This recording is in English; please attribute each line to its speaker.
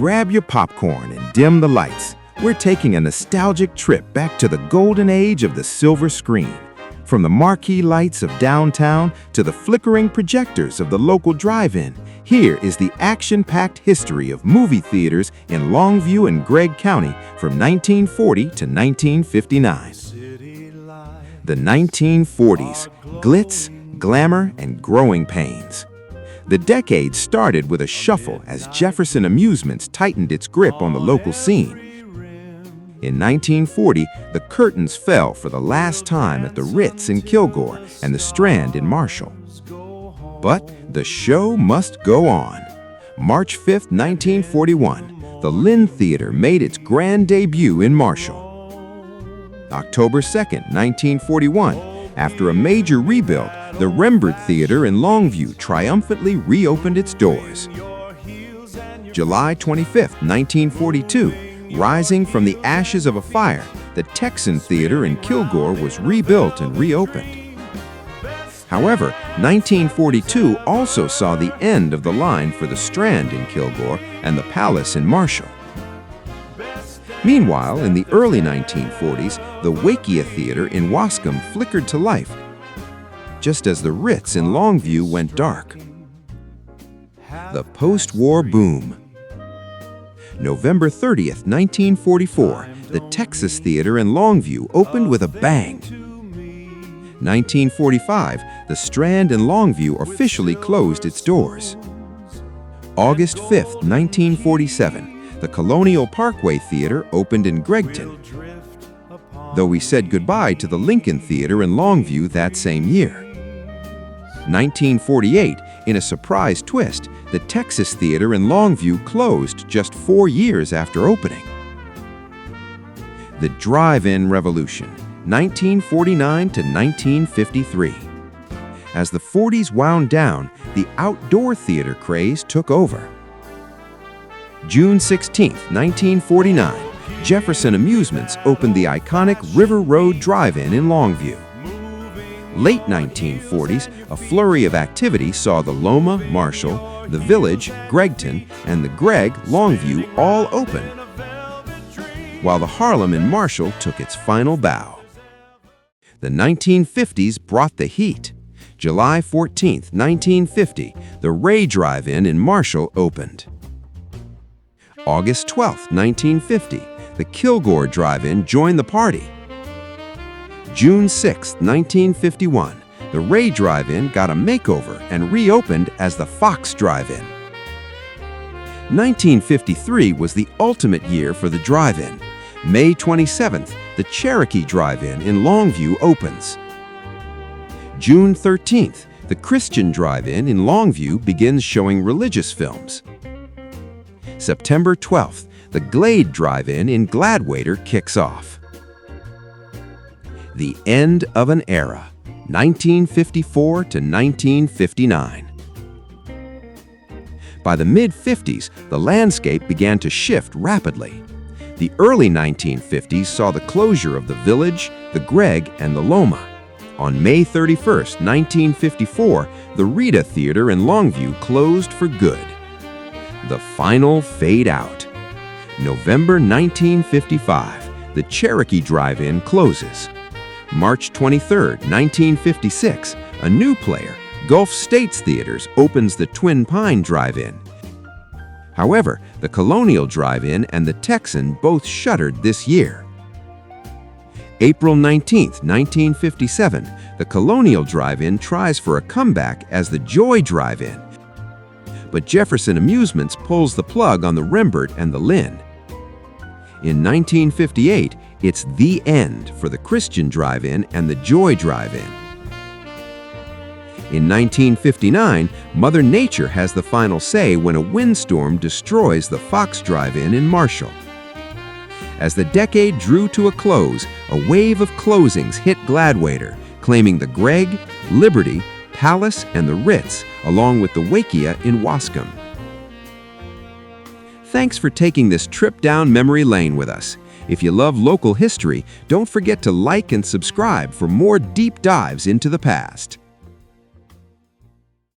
Speaker 1: grab your popcorn and dim the lights. We're taking a nostalgic trip back to the golden age of the silver screen. From the marquee lights of downtown to the flickering projectors of the local drive-in, here is the action-packed history of movie theaters in Longview and Gregg County from 1940 to 1959. The 1940s, glitz, glamour, and growing pains. The decade started with a shuffle as Jefferson Amusements tightened its grip on the local scene. In 1940, the curtains fell for the last time at the Ritz in Kilgore and the Strand in Marshall. But the show must go on. March 5, 1941, the Lynn Theater made its grand debut in Marshall. October 2, 1941, after a major rebuild, the Rembert Theater in Longview triumphantly reopened its doors. July 25, 1942, rising from the ashes of a fire, the Texan Theater in Kilgore was rebuilt and reopened. However, 1942 also saw the end of the line for the Strand in Kilgore and the Palace in Marshall. Meanwhile, in the early 1940s, the Wakea Theater in Wascom flickered to life, just as the Ritz in Longview went dark. The post-war boom. November 30th, 1944, the Texas Theater in Longview opened with a bang. 1945, the Strand in Longview officially closed its doors. August 5th, 1947, the Colonial Parkway Theater opened in Greggton, though we said goodbye to the Lincoln Theater in Longview that same year. 1948, in a surprise twist, the Texas Theater in Longview closed just 4 years after opening. The Drive-In Revolution, 1949 to 1953. As the 40s wound down, the outdoor theater craze took over. June 16, 1949, Jefferson Amusements opened the iconic River Road Drive-In in Longview. Late 1940s, a flurry of activity saw the Loma, Marshall, the Village, Greggton, and the Gregg, Longview all open, while the Harlem in Marshall took its final bow. The 1950s brought the heat. July 14, 1950, the Ray Drive-In in Marshall opened. August 12, 1950, the Kilgore Drive-In joined the party. June 6, 1951, the Ray Drive-In got a makeover and reopened as the Fox Drive-In. 1953 was the ultimate year for the drive-in. May 27th, the Cherokee Drive-In in Longview opens. June 13th, the Christian Drive-In in Longview begins showing religious films. September 12th, the Glade Drive-In in Gladwater kicks off. The end of an era, 1954 to 1959. By the mid-50s, the landscape began to shift rapidly. The early 1950s saw the closure of the Village, the Gregg, and the Loma. On May 31, 1954, the Rita Theater in Longview closed for good. The final fade out. November 1955, the Cherokee Drive-In closes. March 23, 1956, a new player, Gulf States Theaters, opens the Twin Pine Drive-In. However, the Colonial Drive-In and the Texan both shuttered this year. April 19, 1957, the Colonial Drive-In tries for a comeback as the Joy Drive-In, but Jefferson Amusements pulls the plug on the Rembert and the Lynn. In 1958, it's the end for the Christian Drive-In and the Joy Drive-In. In 1959, Mother Nature has the final say when a windstorm destroys the Fox Drive-In in Marshall. As the decade drew to a close, a wave of closings hit Gladwater, claiming the Gregg, Liberty, Palace, and the Ritz, along with the Wakea in Wascom. Thanks for taking this trip down memory lane with us. If you love local history, don't forget to like and subscribe for more deep dives into the past.